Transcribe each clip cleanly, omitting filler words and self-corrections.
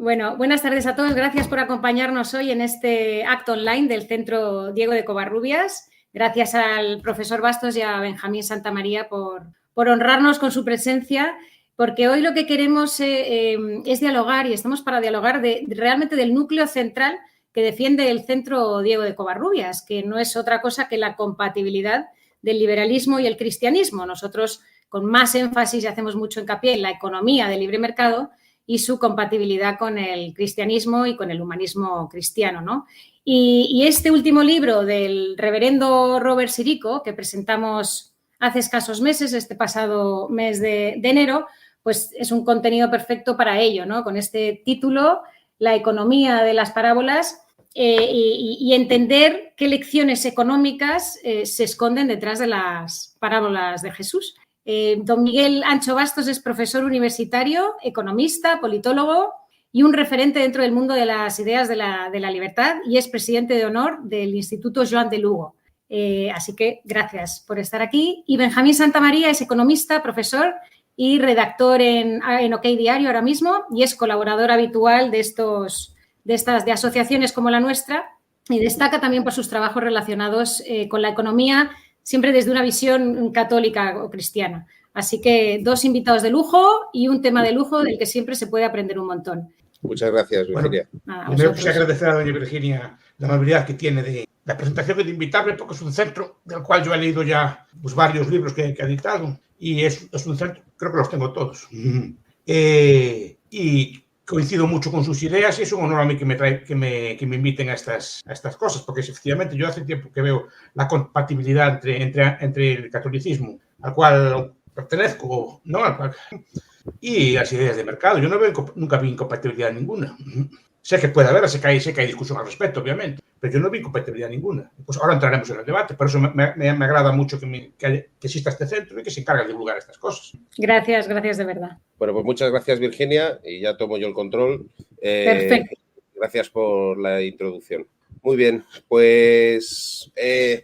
Bueno, buenas tardes a todos. Gracias por acompañarnos hoy en este acto online del Centro Diego de Covarrubias. Gracias al profesor Bastos y a Benjamín Santamaría por honrarnos con su presencia, porque hoy lo que queremos es dialogar, y estamos para dialogar realmente del núcleo central que defiende el Centro Diego de Covarrubias, que no es otra cosa que la compatibilidad del liberalismo y el cristianismo. Nosotros, con más énfasis y hacemos mucho hincapié en la economía del libre mercado y su compatibilidad con el cristianismo y con el humanismo cristiano, ¿no? Y este último libro del reverendo Robert Sirico, que presentamos hace escasos meses, este pasado mes de enero, pues es un contenido perfecto para ello, ¿no? Con este título, La economía de las parábolas, y entender qué lecciones económicas se esconden detrás de las parábolas de Jesús. Don Miguel Ancho Bastos es profesor universitario, economista, politólogo y un referente dentro del mundo de las ideas de la libertad, y es presidente de honor del Instituto Joan de Lugo. Así que gracias por estar aquí. Y Benjamín Santamaría es economista, profesor y redactor en OK Diario ahora mismo, y es colaborador habitual de asociaciones como la nuestra, y destaca también por sus trabajos relacionados con la economía, siempre desde una visión católica o cristiana. Así que 2 invitados de lujo y un tema de lujo del que siempre se puede aprender un montón. Muchas gracias, Virginia. Bueno, primero quisiera agradecer a doña Virginia la amabilidad que tiene de la presentación y de invitarme, porque es un centro del cual yo he leído ya pues, varios libros que ha dictado, y es un centro, creo que los tengo todos. Y coincido mucho con sus ideas, y es un honor a mí que me inviten a estas cosas, porque efectivamente yo hace tiempo que veo la compatibilidad entre el catolicismo, al cual pertenezco, ¿no? Y las ideas de mercado. Yo nunca vi incompatibilidad ninguna. Sé que puede haber, sé que hay discusión al respecto, obviamente, pero yo no vi incompatibilidad ninguna. Pues ahora entraremos en el debate. Por eso me agrada mucho que exista este centro y que se encargue de divulgar estas cosas. Gracias de verdad. Bueno, pues muchas gracias, Virginia, y ya tomo yo el control. Perfecto. Gracias por la introducción. Muy bien, pues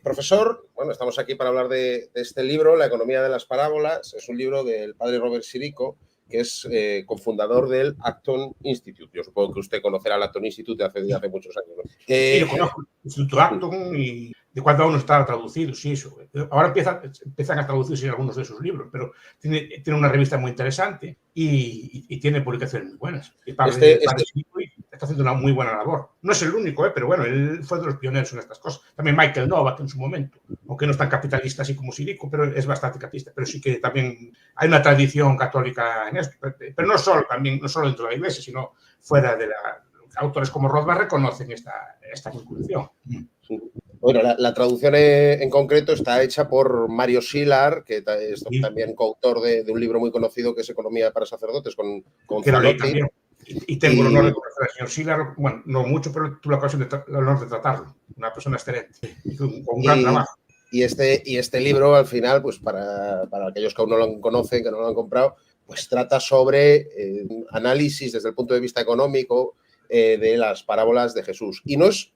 profesor, bueno, estamos aquí para hablar de este libro, La economía de las parábolas. Es un libro del padre Robert Sirico, que es cofundador del Acton Institute. Yo supongo que usted conocerá el Acton Institute de hace muchos años, ¿no? Sí, yo conozco el Instituto Acton y de cuando aún no está traducido, sí, eso. Ahora empiezan a traducirse algunos de sus libros, pero tiene una revista muy interesante y tiene publicaciones muy buenas. Está haciendo una muy buena labor. No es el único, pero bueno, él fue de los pioneros en estas cosas. También Michael Novak en su momento, aunque no es tan capitalista así como Sirico, pero es bastante capitalista. Pero sí que también hay una tradición católica en esto. Pero no solo dentro de la Iglesia, sino fuera de autores como Rothbard reconocen esta vinculación. Bueno, la traducción en concreto está hecha por Mario Szilard, que es también coautor de un libro muy conocido que es Economía para sacerdotes, con Zanotti. Y tengo el honor de conocer al señor Szilard, bueno, no mucho, pero tuve la ocasión el honor de tratarlo. Una persona excelente y con un gran trabajo. Y este libro, al final, pues para aquellos que aún no lo conocen, que no lo han comprado, pues trata sobre análisis desde el punto de vista económico de las parábolas de Jesús. Y no es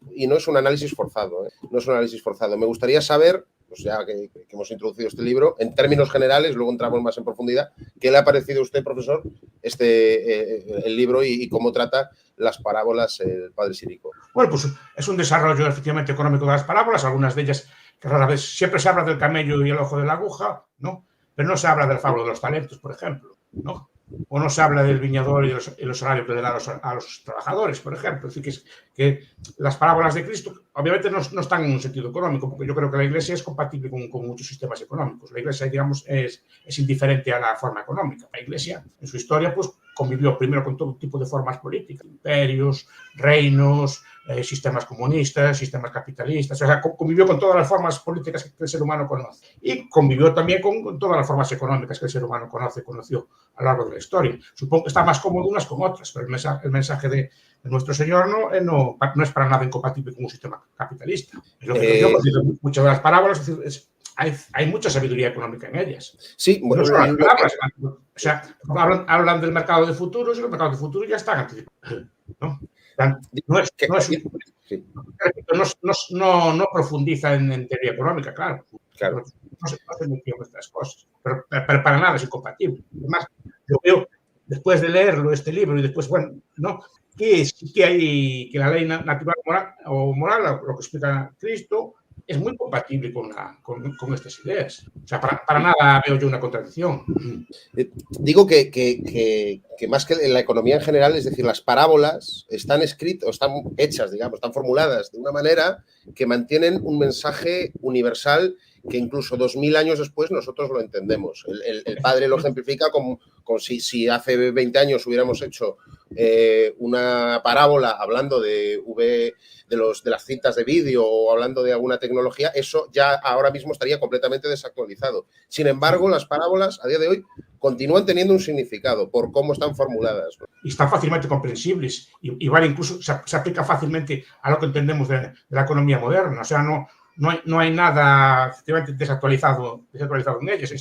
un análisis forzado, no es un análisis forzado. Me gustaría saber, pues ya que hemos introducido este libro, en términos generales, luego entramos más en profundidad, ¿qué le ha parecido a usted, profesor, el libro y cómo trata las parábolas el padre Sirico? Bueno, pues es un desarrollo efectivamente económico de las parábolas, algunas de ellas que rara vez siempre se habla del camello y el ojo de la aguja, ¿no? Pero no se habla del fábulo de los talentos, por ejemplo, ¿no? O no se habla del viñador y los salarios que le da a los trabajadores, por ejemplo. Es decir, que las parábolas de Cristo obviamente no están en un sentido económico, porque yo creo que la Iglesia es compatible con muchos sistemas económicos. La Iglesia, digamos, es indiferente a la forma económica. La Iglesia, en su historia, pues convivió primero con todo tipo de formas políticas, imperios, reinos, sistemas comunistas, sistemas capitalistas, o sea, convivió con todas las formas políticas que el ser humano conoce y convivió también con todas las formas económicas que el ser humano conoció a lo largo de la historia. Supongo que está más cómodo unas con otras, pero el mensaje de nuestro Señor no es para nada incompatible con un sistema capitalista. Es lo que yo considero muchas de las parábolas, hay mucha sabiduría económica en ellas. Sí, bueno, no son las palabras, o sea, hablan del mercado de futuros y los mercados de futuros ya están anticipados, ¿no? No profundiza en teoría económica, claro. No se metió en estas cosas, pero para nada es incompatible. Además, yo veo después de leerlo, este libro, y después, bueno, ¿no? Que hay, que la ley natural moral, lo que explica Cristo, es muy compatible con estas ideas. O sea, para nada veo yo una contradicción. Digo que más que en la economía en general, es decir, las parábolas están escritas, están hechas, digamos, están formuladas de una manera que mantienen un mensaje universal que incluso 2000 años después nosotros lo entendemos. El padre lo ejemplifica como si hace 20 años hubiéramos hecho una parábola hablando de las cintas de vídeo o hablando de alguna tecnología, eso ya ahora mismo estaría completamente desactualizado. Sin embargo, las parábolas a día de hoy continúan teniendo un significado por cómo están formuladas, ¿no? Y están fácilmente comprensibles. Y vale, incluso se aplica fácilmente a lo que entendemos de la economía moderna. O sea, no hay nada efectivamente desactualizado en ellas.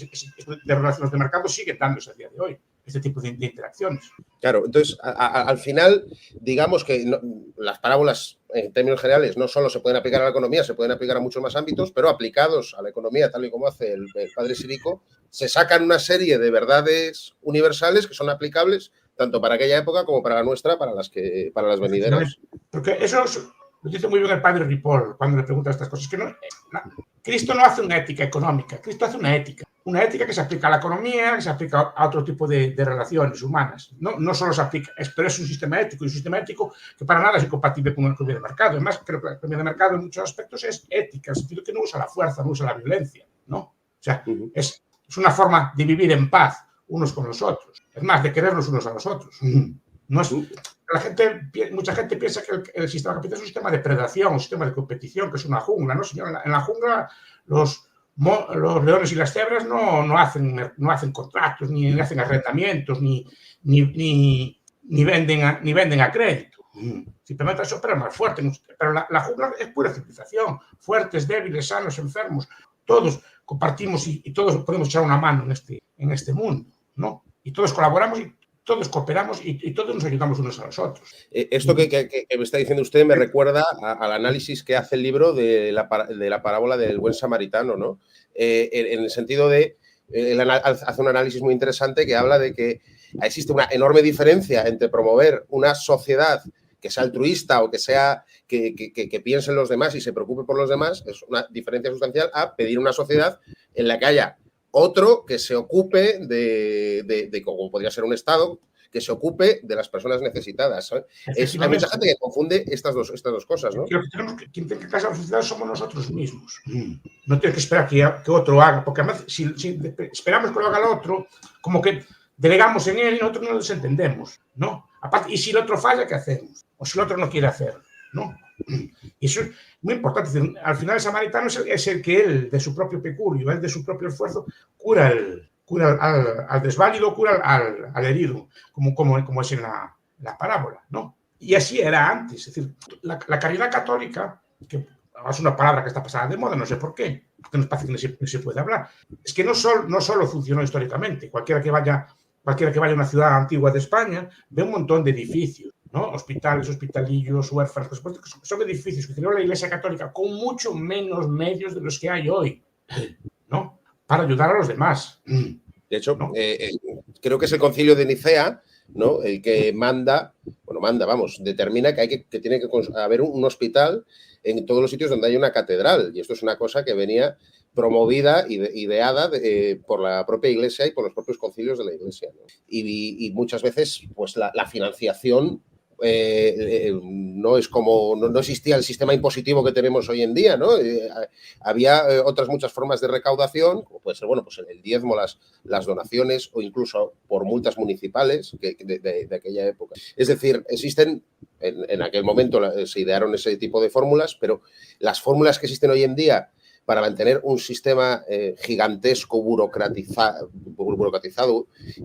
De relaciones de mercado sigue dándose a día de hoy este tipo de interacciones. Claro, entonces, al final, digamos que las parábolas, en términos generales, no solo se pueden aplicar a la economía, se pueden aplicar a muchos más ámbitos, pero aplicados a la economía, tal y como hace el padre Sirico, se sacan una serie de verdades universales que son aplicables tanto para aquella época como para la nuestra, para las venideras. Porque eso lo dice muy bien el padre Ripoll cuando le pregunta estas cosas. Cristo no hace una ética económica, Cristo hace una ética que se aplica a la economía, que se aplica a otro tipo de relaciones humanas. No solo se aplica, pero es un sistema ético que para nada es incompatible con la economía de mercado. Además, creo que la economía de mercado en muchos aspectos es ética, en el sentido que no usa la fuerza, no usa la violencia, ¿no? O sea, es una forma de vivir en paz unos con los otros. Es más, de querernos unos a los otros. No es... Mucha gente piensa que el sistema capitalista es un sistema de predación, un sistema de competición, que es una jungla, ¿no, señor? En la jungla los leones y las cebras no hacen contratos, ni hacen arrendamientos, ni venden a crédito. Simplemente eso, pero más fuerte. Pero la jungla es pura civilización. Fuertes, débiles, sanos, enfermos. Todos compartimos y todos podemos echar una mano en este mundo, ¿no? Y todos colaboramos y todos cooperamos y todos nos ayudamos unos a los otros. Esto que me está diciendo usted me recuerda al análisis que hace el libro de la parábola del buen samaritano, ¿no? En el sentido de, él hace un análisis muy interesante que habla de que existe una enorme diferencia entre promover una sociedad que sea altruista o que sea que piense en los demás y se preocupe por los demás, es una diferencia sustancial a pedir una sociedad en la que haya otro que se ocupe de como podría ser un Estado, que se ocupe de las personas necesitadas, ¿sabes? Hay mucha gente que confunde estas dos cosas, ¿no? Creo que quien tiene que casar la sociedad somos nosotros mismos. No tiene que esperar que otro haga, porque además si esperamos que lo haga el otro, como que delegamos en él y nosotros no nos entendemos, ¿no? Aparte, y si el otro falla, ¿qué hacemos? O si el otro no quiere hacerlo, ¿no? Y eso es muy importante. Al final el samaritano es el que él, de su propio peculio, él de su propio esfuerzo, cura al desválido, cura al herido, como es en la parábola, ¿no? Y así era antes. Es decir, la caridad católica, que es una palabra que está pasada de moda, no sé por qué, porque nos parece que no se puede hablar, es que no solo funcionó históricamente. Cualquiera que vaya a una ciudad antigua de España ve un montón de edificios, ¿no? Hospitales, hospitalillos, huérfanos, por supuesto que son edificios que creó la Iglesia Católica con mucho menos medios de los que hay hoy, ¿no? Para ayudar a los demás. De hecho, ¿no? Creo que es el Concilio de Nicea, ¿no? El que determina que tiene que haber un hospital en todos los sitios donde hay una catedral. Y esto es una cosa que venía promovida y ideada por la propia Iglesia y por los propios concilios de la Iglesia, ¿no? Y muchas veces, pues la financiación no existía el sistema impositivo que tenemos hoy en día, ¿no? Había otras muchas formas de recaudación, como puede ser, bueno, pues el diezmo, las donaciones o incluso por multas municipales de aquella época. Es decir, existen, en aquel momento se idearon ese tipo de fórmulas, pero las fórmulas que existen hoy en día para mantener un sistema gigantesco, burocratizado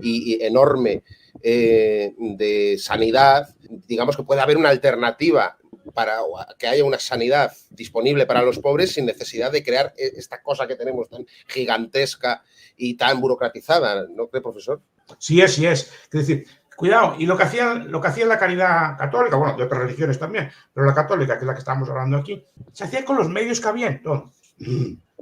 y enorme de sanidad, digamos que puede haber una alternativa para que haya una sanidad disponible para los pobres sin necesidad de crear esta cosa que tenemos tan gigantesca y tan burocratizada, ¿no cree, profesor? Sí es. Es decir, cuidado, y lo que hacía la caridad católica, bueno, de otras religiones también, pero la católica, que es la que estamos hablando aquí, se hacía con los medios que había entonces,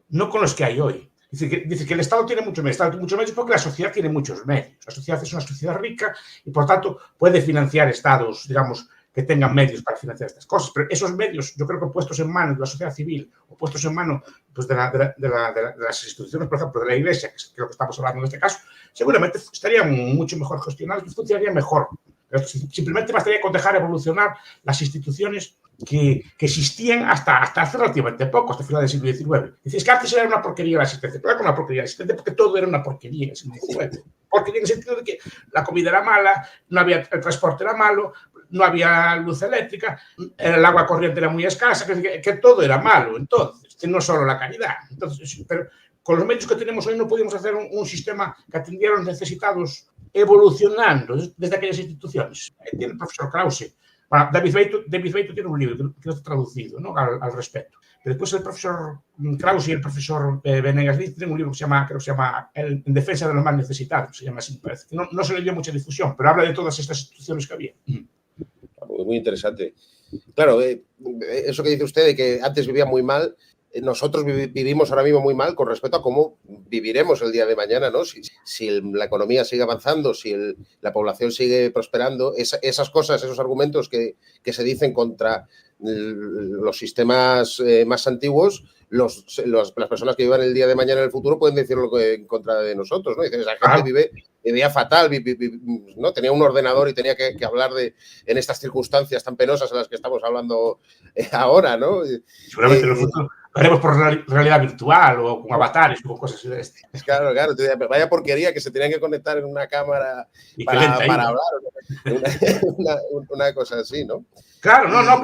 no con los que hay hoy. Dice que el Estado tiene muchos medios porque la sociedad tiene muchos medios. La sociedad es una sociedad rica y, por tanto, puede financiar estados, digamos, que tengan medios para financiar estas cosas. Pero esos medios, yo creo que puestos en manos de la sociedad civil o puestos en manos pues, de las instituciones, por ejemplo, de la Iglesia, que es lo que estamos hablando en este caso, seguramente estarían mucho mejor gestionados y funcionarían mejor. Pero simplemente bastaría con dejar evolucionar las instituciones que existían hasta hace relativamente poco, hasta final del siglo XIX. Dices que antes era una porquería la asistencia, pero era una porquería la asistencia porque todo era una porquería en el siglo XIX. Porquería en el sentido de que la comida era mala, no había, el transporte era malo, no había luz eléctrica, el agua corriente era muy escasa, que todo era malo, entonces, no solo la caridad. Entonces, pero con los medios que tenemos hoy no podemos hacer un sistema que atendiera a los necesitados evolucionando desde aquellas instituciones. Tiene el profesor Krause. Bueno, David Beito tiene un libro que no está traducido, ¿no? al respecto. Pero después el profesor Krause y el profesor Venegas tienen un libro que creo que se llama En defensa de los más necesitados, se llama así, me parece. Que no se le dio mucha difusión, pero habla de todas estas instituciones que había. Muy interesante. Claro, eso que dice usted de que antes vivía muy mal, nosotros vivimos ahora mismo muy mal con respecto a cómo viviremos el día de mañana, ¿no? Si la economía sigue avanzando, si la población sigue prosperando, esas cosas, esos argumentos que se dicen contra los sistemas más antiguos, las personas que vivan el día de mañana en el futuro pueden decirlo en contra de nosotros, ¿no? Dicen, esa gente vivía fatal, ¿no? Tenía un ordenador y tenía que hablar en estas circunstancias tan penosas en las que estamos hablando ahora, ¿no? Seguramente en el futuro lo haremos por realidad virtual o con avatares o cosas así de este. Claro. Vaya porquería que se tenían que conectar en una cámara para hablar. Una cosa así, ¿no? Claro, no,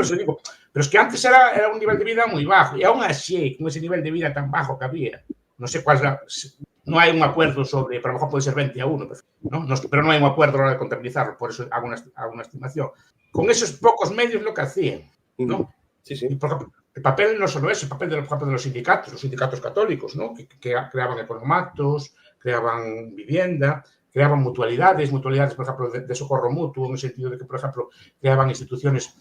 pero es que antes era un nivel de vida muy bajo y aún así, con ese nivel de vida tan bajo que había, no sé cuál es no hay un acuerdo sobre, pero a lo mejor puede ser 20-1, ¿no? Pero no hay un acuerdo a la hora de contabilizarlo, por eso hago una estimación. Con esos pocos medios lo que hacían, ¿no? Sí. Y por ejemplo, el papel no solo es el papel por ejemplo, de los sindicatos católicos, ¿no? Que creaban economatos, creaban vivienda, creaban mutualidades, por ejemplo, de socorro mutuo, en el sentido de que, por ejemplo, creaban instituciones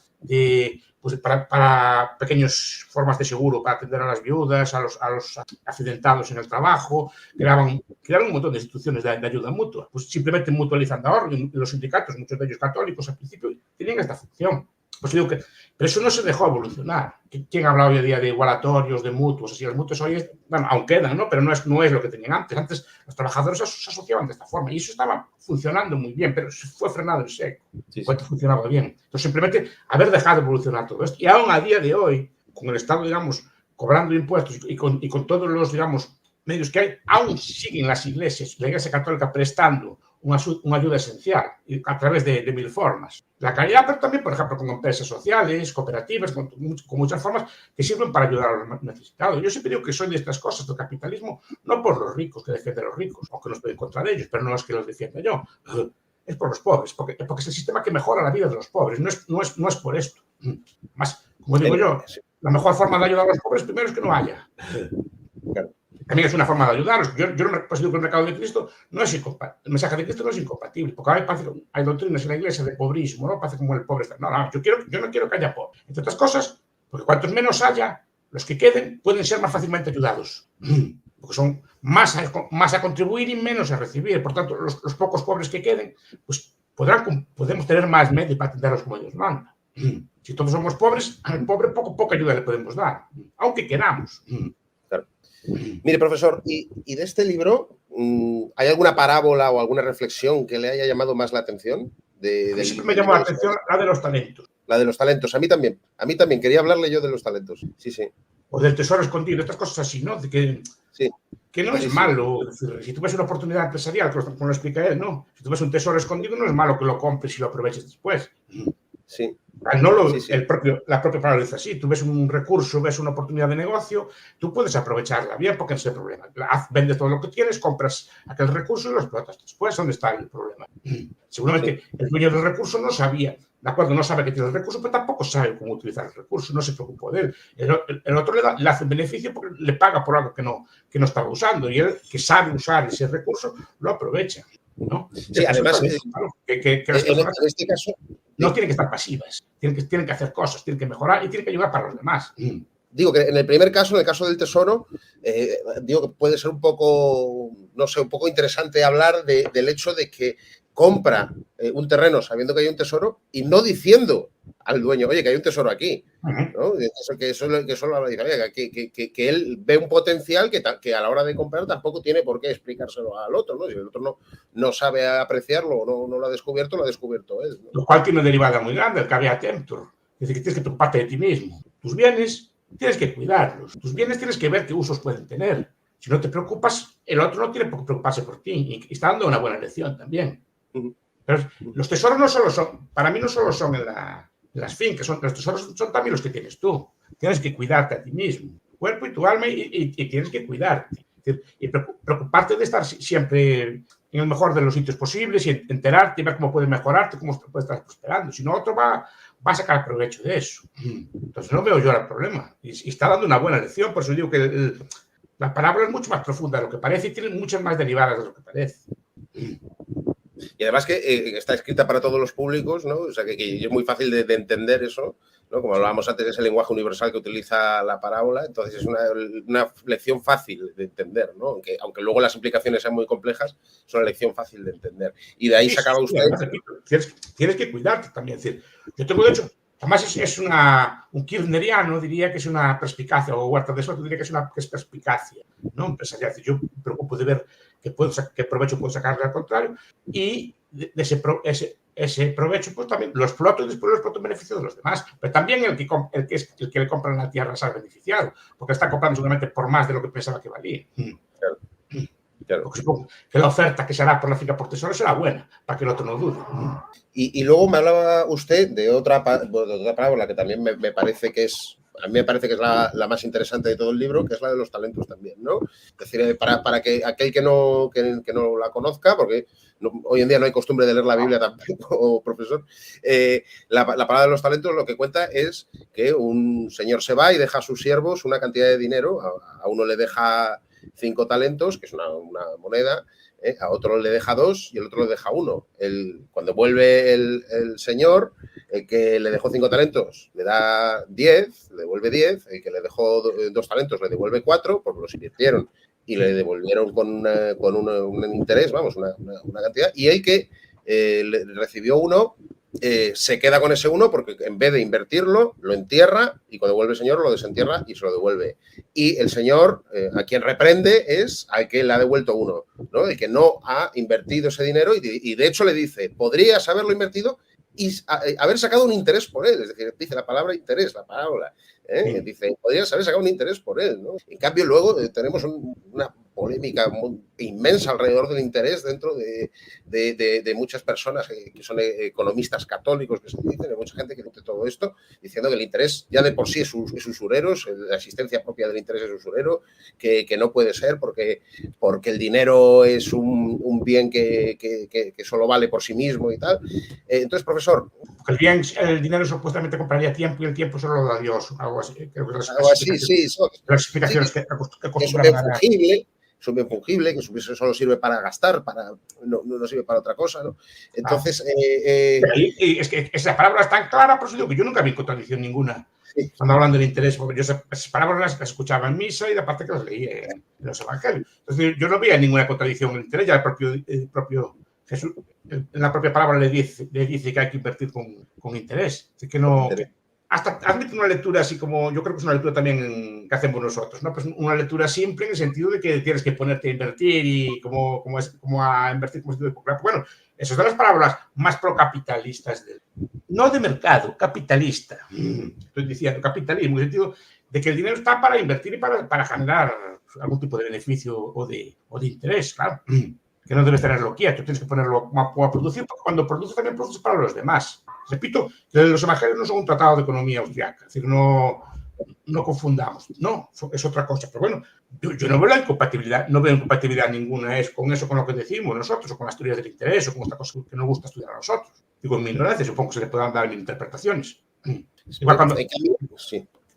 para pequeñas formas de seguro para atender a las viudas, a los accidentados en el trabajo, crearon un montón de instituciones de ayuda mutua, pues simplemente mutualizando ahorro. Los sindicatos, muchos de ellos católicos, al principio tenían esta función. Pues digo pero eso no se dejó evolucionar. ¿Quién habla hoy en día de igualatorios, de mutuos? Así, los mutuos hoy, aún quedan, ¿no? Pero no es lo que tenían antes. Antes los trabajadores se asociaban de esta forma y eso estaba funcionando muy bien, pero fue frenado en seco. Cuando funcionaba bien. Entonces, simplemente haber dejado evolucionar todo esto. Y aún a día de hoy, con el Estado, digamos, cobrando impuestos y con todos los, digamos, medios que hay, aún siguen las iglesias, la Iglesia Católica prestando una ayuda esencial a través de mil formas. La caridad, pero también, por ejemplo, con empresas sociales, cooperativas, con muchas formas que sirven para ayudar a los necesitados. Yo siempre digo que soy de estas cosas del capitalismo, no por los ricos, que defienden a los ricos, aunque no estoy en contra de ellos, pero no es que los defienda yo. Es por los pobres, porque es el sistema que mejora la vida de los pobres, no es por esto. Más, como digo yo, la mejor forma de ayudar a los pobres primero es que no haya. Claro. También es una forma de ayudarlos. Yo no digo que el mercado de Cristo no es incompatible. El mensaje de Cristo no es incompatible, porque ahora hay doctrinas en la iglesia de pobrismo, ¿no? Parece como el pobre está. No, yo no quiero que haya pobre. Entre otras cosas, porque cuantos menos haya, los que queden pueden ser más fácilmente ayudados. Porque son más a contribuir y menos a recibir. Por tanto, los pocos pobres que queden, pues podemos tener más medios para atenderlos como Dios manda. Si todos somos pobres, al pobre poca ayuda le podemos dar, aunque queramos. Claro. Mire, profesor, ¿y de este libro hay alguna parábola o alguna reflexión que le haya llamado más la atención? Siempre me llamó la atención la de los talentos. La de los talentos, a mí también. Quería hablarle yo de los talentos. Sí. O del tesoro escondido, estas cosas así, ¿no? Que no es malo. Es decir, si tú ves una oportunidad empresarial, como lo explica él, ¿no? Si tú ves un tesoro escondido, no es malo que lo compres y lo aproveches después. Sí. La propia palabra dice así. Tú ves un recurso, ves una oportunidad de negocio, tú puedes aprovecharla bien porque no es el problema. Vendes todo lo que tienes, compras aquel recurso y lo explotas después. ¿Dónde está el problema? Seguramente el dueño del recurso no sabía, ¿de acuerdo? No sabe que tiene el recurso, pero tampoco sabe cómo utilizar el recurso, no se preocupó de él. El otro le hace beneficio porque le paga por algo que no estaba usando y él, que sabe usar ese recurso, lo aprovecha, ¿no? Sí, además, que las personas en este caso no tienen que estar pasivas, tienen que hacer cosas, tienen que mejorar y tienen que ayudar para los demás. digo que en el primer caso, en el caso del tesoro, digo que puede ser un poco, no sé, un poco interesante hablar del hecho de que compra un terreno sabiendo que hay un tesoro y no diciendo al dueño, oye, que hay un tesoro aquí, ¿no? Que él ve un potencial que a la hora de comprar tampoco tiene por qué explicárselo al otro, ¿no? Si el otro no sabe apreciarlo o no lo ha descubierto él, ¿no? Lo cual tiene una derivada muy grande, el caveat emptor. Es decir, que tienes que preocuparte de ti mismo. Tus bienes tienes que cuidarlos. Tus bienes tienes que ver qué usos pueden tener. Si no te preocupas, el otro no tiene por qué preocuparse por ti. Y está dando una buena lección también. Pero los tesoros no solo son, para mí no solo son en las fincas, los tesoros son también los que tienes tú. Tienes que cuidarte a ti mismo, tu cuerpo y tu alma, y tienes que cuidarte. Y preocuparte de estar siempre en el mejor de los sitios posibles y enterarte y ver cómo puedes mejorarte, cómo puedes estar prosperando. Si no, otro va a sacar provecho de eso. Entonces no veo yo el problema. Y está dando una buena lección, por eso digo que la parábola es mucho más profunda de lo que parece y tiene muchas más derivadas de lo que parece. Y además que está escrita para todos los públicos, ¿no? O sea, que es muy fácil de entender eso, ¿no? Como hablábamos antes, es el lenguaje universal que utiliza la parábola, entonces es una lección fácil de entender, ¿no? Aunque luego las implicaciones sean muy complejas, es una lección fácil de entender. Y de ahí sacaba usted... Tienes que cuidarte también. Es decir, yo tengo, de hecho, además es un kirchneriano, diría que es una perspicacia, o Huerta de Soto diría que es perspicacia, ¿no? Empresarial. Yo me preocupo de ver qué provecho puedo sacarle al contrario, y de ese provecho pues también lo exploto y después lo exploto en beneficio de los demás. Pero también el que le compra la tierra se ha beneficiado, porque está comprando seguramente por más de lo que pensaba que valía. Claro. Porque supongo que la oferta que se hará por la finca por tesoro será buena, para que el otro no dude. Y luego me hablaba usted de otra parábola que también me parece que es... A mí me parece que es la más interesante de todo el libro, que es la de los talentos también, ¿no? Es decir, para que aquel que no la conozca, porque hoy en día no hay costumbre de leer la Biblia tampoco, profesor, la parábola de los talentos lo que cuenta es que un señor se va y deja a sus siervos una cantidad de dinero, a uno le deja 5 talentos, que es una moneda, a otro le deja 2 y el otro le deja 1. Cuando vuelve el señor, el que le dejó 5 talentos le da 10, le devuelve 10, el que le dejó 2 talentos le devuelve 4, porque los invirtieron y le devolvieron con un interés, vamos, una cantidad, y el que recibió 1 se queda con ese 1 porque en vez de invertirlo, lo entierra y cuando vuelve el señor lo desentierra y se lo devuelve. Y el señor a quien reprende es al que le ha devuelto 1, ¿no? El que no ha invertido ese dinero y de hecho le dice, podrías haberlo invertido y haber sacado un interés por él. Es decir, dice la palabra interés, la parábola. Sí. Dice, podrías haber sacado un interés por él, ¿no? En cambio, luego tenemos una polémica inmensa alrededor del interés dentro de muchas personas que son economistas católicos, que se dicen, hay mucha gente que dice todo esto, diciendo que el interés ya de por sí es usurero, la existencia propia del interés es usurero, que no puede ser porque el dinero es un bien que solo vale por sí mismo y tal. Entonces, profesor... El dinero supuestamente compraría tiempo y el tiempo solo lo da Dios, algo así. Creo que algo así, sí. Las explicaciones que es un bien fungible, que solo sirve para gastar, no sirve para otra cosa, ¿no? Entonces... Y es que esa palabra es tan clara, por eso digo que yo nunca vi contradicción ninguna. Sí. Cuando hablan del interés, porque yo esas palabras las escuchaba en misa y de parte que las leí en los evangelios. Entonces yo no veía ninguna contradicción en el interés, ya el propio Jesús, en la propia palabra le dice que hay que invertir con interés. Así que no... Hasta admite una lectura así como, yo creo que es una lectura también que hacemos nosotros, ¿no? Pues una lectura simple en el sentido de que tienes que ponerte a invertir y como a invertir como sentido de popular. Bueno, esas son las parábolas más procapitalistas, no de mercado, capitalista. Estoy diciendo capitalismo, en el sentido de que el dinero está para invertir y para generar algún tipo de beneficio o de interés, claro. Que no debes tenerlo quieto, tienes que ponerlo a producir, porque cuando produces también produces para los demás. Repito, que los evangelios no son un tratado de economía austriaca, es decir, no confundamos, no, es otra cosa. Pero bueno, yo no veo la incompatibilidad, no veo incompatibilidad ninguna con eso, con lo que decimos nosotros, o con las teorías del interés, o con esta cosa que nos gusta estudiar a nosotros. Digo, en mi ignorancia, supongo que se le puedan dar interpretaciones. Igual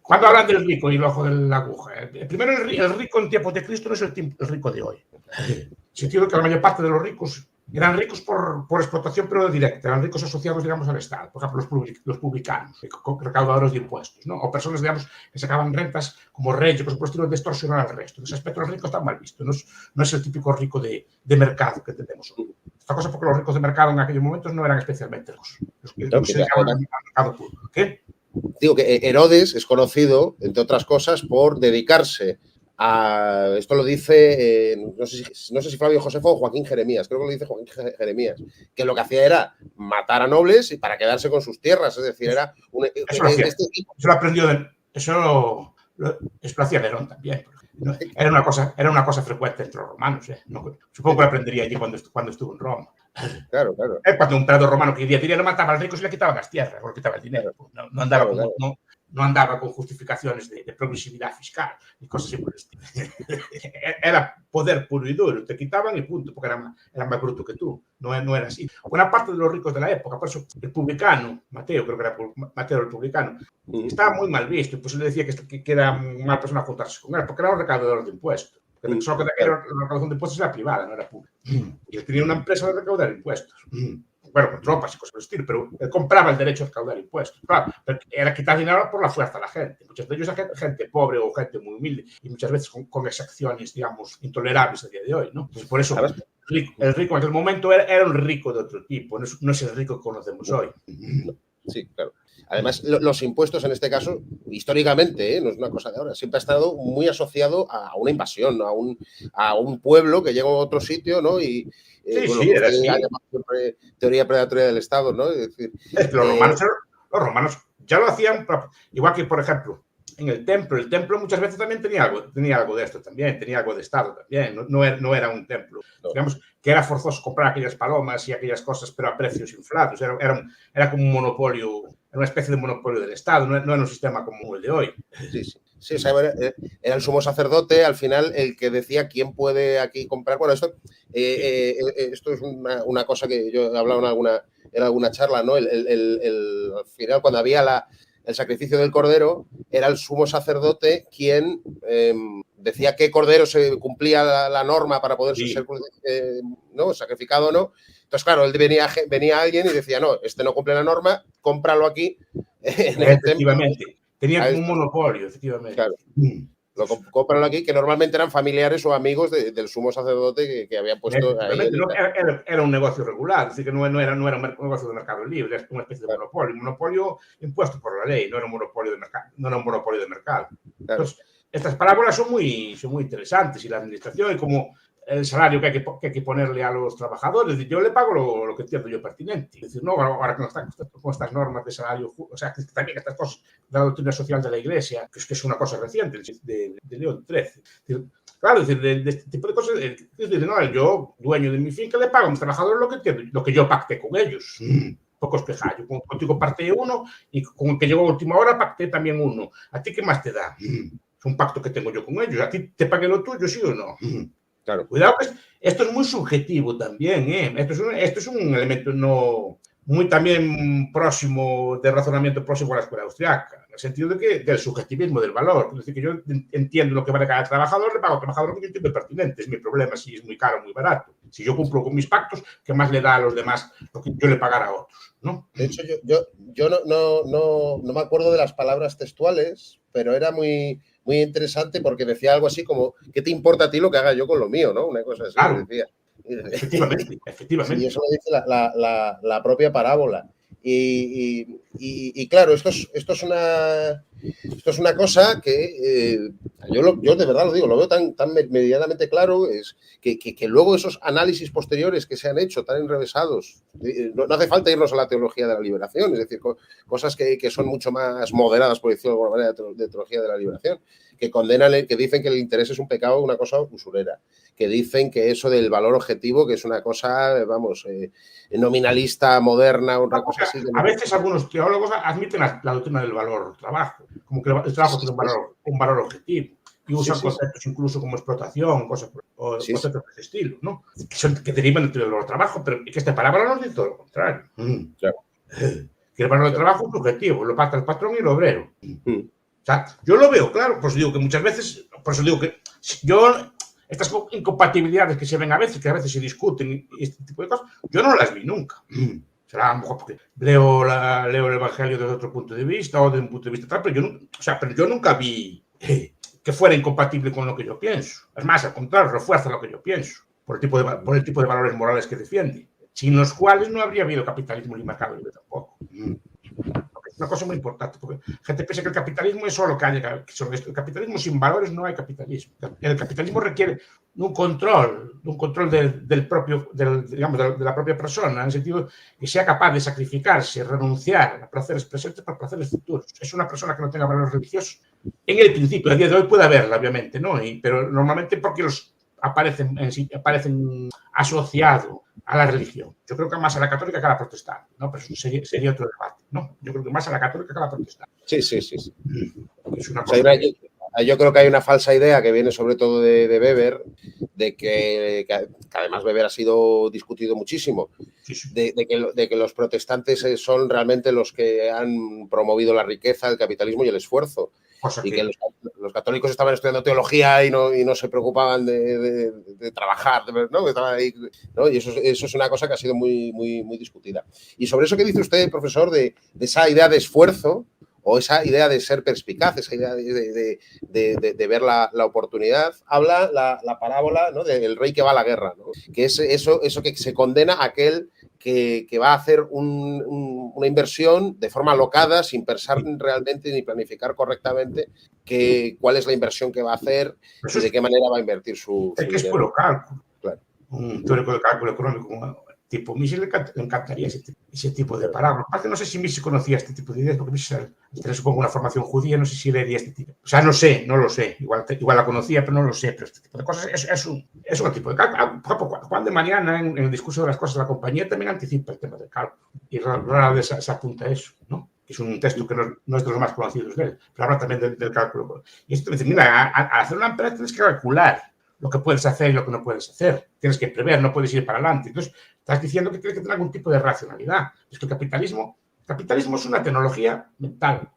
cuando hablan del rico y el ojo de la aguja, primero el rico en tiempos de Cristo no es el rico de hoy. En el sentido que la mayor parte de los ricos eran ricos por explotación, pero directa, eran ricos asociados, digamos, al Estado. Por ejemplo, los publicanos, recaudadores de impuestos, ¿no? O personas, digamos, que sacaban rentas como reyes, por supuesto, de extorsionar al resto. En ese aspecto, el rico está mal visto, no es el típico rico de mercado que tenemos hoy. Esta cosa porque los ricos de mercado en aquellos momentos no eran especialmente ricos. Los que se dedicaban al mercado público. ¿Qué? Digo que Herodes es conocido, entre otras cosas, por dedicarse a... Esto lo dice, no sé si Flavio Josefo o Joaquín Jeremías, creo que lo dice Joaquín Jeremías, que lo que hacía era matar a nobles y para quedarse con sus tierras, es decir, era... Eso lo aprendió, eso lo hacía Nerón también. Era una cosa frecuente entre los romanos. No, supongo que lo aprendería allí cuando estuvo en Roma. Claro. Cuando un emperador romano que diría no mataba al rico y le quitaban las tierras, o le quitaba el dinero. No andaba no andaba con justificaciones de progresividad fiscal y cosas así por el estilo. Era poder puro y duro, te quitaban y punto, porque era más bruto que tú. No era así. Buena parte de los ricos de la época, por eso el publicano, Mateo, creo que era Mateo el publicano, estaba muy mal visto, y pues él decía que era una persona juntarse con él, porque era un recaudador de impuestos. Solo que la recaudación de impuestos era privada, no era pública. Y él tenía una empresa de recaudar impuestos. Bueno, con tropas y cosas por el estilo, pero él compraba el derecho a recaudar impuestos. Claro, era quitar dinero por la fuerza a la gente. Muchos de ellos eran gente pobre o gente muy humilde y muchas veces con exacciones, digamos, intolerables a día de hoy, ¿no? Pues por eso el rico en aquel momento era un rico de otro tipo, no es el rico que conocemos hoy. Sí, claro. Además, los impuestos en este caso, históricamente, no es una cosa de ahora, siempre ha estado muy asociado a una invasión, a un pueblo que llega a otro sitio, ¿no? Y era así. Siempre teoría predatoria del Estado, ¿no? Es decir, los romanos ya lo hacían, igual que, por ejemplo, en el templo muchas veces también tenía algo de esto también, tenía algo de Estado también, no era un templo. No. Digamos que era forzoso comprar aquellas palomas y aquellas cosas, pero a precios inflados, era como un monopolio, era una especie de monopolio del Estado, no era un sistema como el de hoy. Sí, o sea, era el sumo sacerdote, al final, el que decía quién puede aquí comprar. Bueno, esto es una cosa que yo he hablado en alguna charla, ¿no? Al final, cuando había el sacrificio del cordero, era el sumo sacerdote quien decía qué cordero se cumplía la norma para poder ser ¿no? sacrificado o no. Entonces, claro, él venía alguien y decía, no, este no cumple la norma, cómpralo aquí. Efectivamente. Tenía como un monopolio, efectivamente. Claro. Lo cómpralo aquí, que normalmente eran familiares o amigos del sumo sacerdote que había puesto ahí. Era un negocio regular, es decir, que no era un negocio de mercado libre, es una especie de monopolio. Un monopolio impuesto por la ley, no era un monopolio de mercado. Claro. Entonces, estas parábolas son muy interesantes y la administración y como el salario que hay que ponerle a los trabajadores. Yo le pago lo que entiendo yo pertinente. Es decir, no, ahora que no están con estas normas de salario, o sea, que también estas cosas de la doctrina social de la Iglesia, que es una cosa reciente, de León XIII. Claro, es decir, de este tipo de cosas, es decir, no, yo, dueño de mi finca, le pago a mis trabajadores lo que entiendo, lo que yo pacté con ellos. Pocos quejas. Yo contigo pacté uno y con el que llegó a última hora pacté también uno. ¿A ti qué más te da? Es un pacto que tengo yo con ellos. ¿A ti te pagué lo tuyo, sí o no? Claro. Cuidado, que esto es muy subjetivo también, ¿eh? Esto es un elemento muy también próximo, de razonamiento próximo a la escuela austriaca, en el sentido del subjetivismo del valor. Es decir, que yo entiendo lo que vale cada trabajador, le pago al trabajador lo que yo entiendo pertinente. Es mi problema si es muy caro o muy barato. Si yo cumplo con mis pactos, ¿qué más le da a los demás lo que yo le pagara a otros? ¿No? De hecho, yo no me acuerdo de las palabras textuales, pero era muy interesante porque decía algo así como, ¿qué te importa a ti lo que haga yo con lo mío? ¿No? Una cosa así. Claro. Decía. Efectivamente. Y eso lo dice la propia parábola. Y claro, esto es una cosa que yo de verdad lo digo, lo veo tan medianamente claro, es que luego esos análisis posteriores que se han hecho tan enrevesados, no hace falta irnos a la teología de la liberación, es decir, cosas que son mucho más moderadas, por decirlo de alguna manera, de teología de la liberación, que condenan, que dicen que el interés es un pecado, una cosa usurera, que dicen que eso del valor objetivo, que es una cosa, vamos, nominalista, moderna, una cosa así. A veces algunos teólogos admiten la doctrina del valor trabajo, como que el trabajo tiene un valor objetivo, y usan conceptos incluso como explotación, cosas conceptos de ese estilo, ¿no? Que derivan del valor trabajo, pero que esta palabra nos dice todo lo contrario. Claro. Que el valor de trabajo es subjetivo, lo pacta el patrón y el obrero. O sea, yo lo veo, claro, pues digo que muchas veces, por eso digo que yo estas incompatibilidades que se ven a veces, que a veces se discuten y este tipo de cosas, yo no las vi nunca. Será a lo mejor porque leo el Evangelio desde otro punto de vista o desde un punto de vista tal, pero yo nunca vi que fuera incompatible con lo que yo pienso. Es más, al contrario, refuerza lo que yo pienso por el tipo de valores morales que defiende, sin los cuales no habría habido capitalismo ni mercado libre tampoco. Es una cosa muy importante, porque la gente piensa que el capitalismo es solo que haya, el capitalismo sin valores no hay capitalismo. El capitalismo requiere de un control del propio, digamos, de la propia persona, en el sentido que sea capaz de sacrificarse, renunciar a placeres presentes por placeres futuros. Es una persona que no tenga valores religiosos. En el principio, a día de hoy puede haberla, obviamente, ¿no? Pero normalmente porque los aparecen asociados a la religión. Yo creo que más a la católica que a la protestante, ¿no? Pero eso sería otro debate, ¿no? Yo creo que más a la católica que a la protestante. Sí. Es una cosa yo creo que hay una falsa idea que viene sobre todo de Weber, de que además Weber ha sido discutido muchísimo, de que los protestantes son realmente los que han promovido la riqueza, el capitalismo y el esfuerzo. Y que los católicos estaban estudiando teología y no se preocupaban de trabajar, ¿no? Ahí, ¿no? Y eso es una cosa que ha sido muy discutida. Y sobre eso que dice usted, profesor, de esa idea de esfuerzo o esa idea de ser perspicaz, esa idea de ver la oportunidad, habla la parábola, ¿no? Del rey que va a la guerra, ¿no? Que es eso que se condena a aquel que va a hacer una inversión de forma alocada, sin pensar realmente ni planificar correctamente cuál es la inversión que va a hacer y de qué manera va a invertir su dinero. Es puro cálculo. Claro. Un teórico de cálculo económico tipo Mises le encantaría ese tipo de parábolas. Aparte, no sé si Mises conocía este tipo de ideas, porque Mises tiene, supongo, una formación judía, no sé si leería este tipo. O sea, no lo sé. Igual la conocía, pero no lo sé. Pero este tipo de cosas es un tipo de cálculo. Juan de Mariana, en el discurso de las cosas de la compañía, también anticipa el tema del cálculo. Y rara vez se apunta a eso, ¿no? Es un texto que no es de los más conocidos de él, pero habla también del cálculo. Y esto me dice, mira, al hacer una empresa tienes que calcular lo que puedes hacer y lo que no puedes hacer. Tienes que prever, no puedes ir para adelante. Entonces, estás diciendo que tienes que tener algún tipo de racionalidad. Es que el capitalismo es una tecnología mental.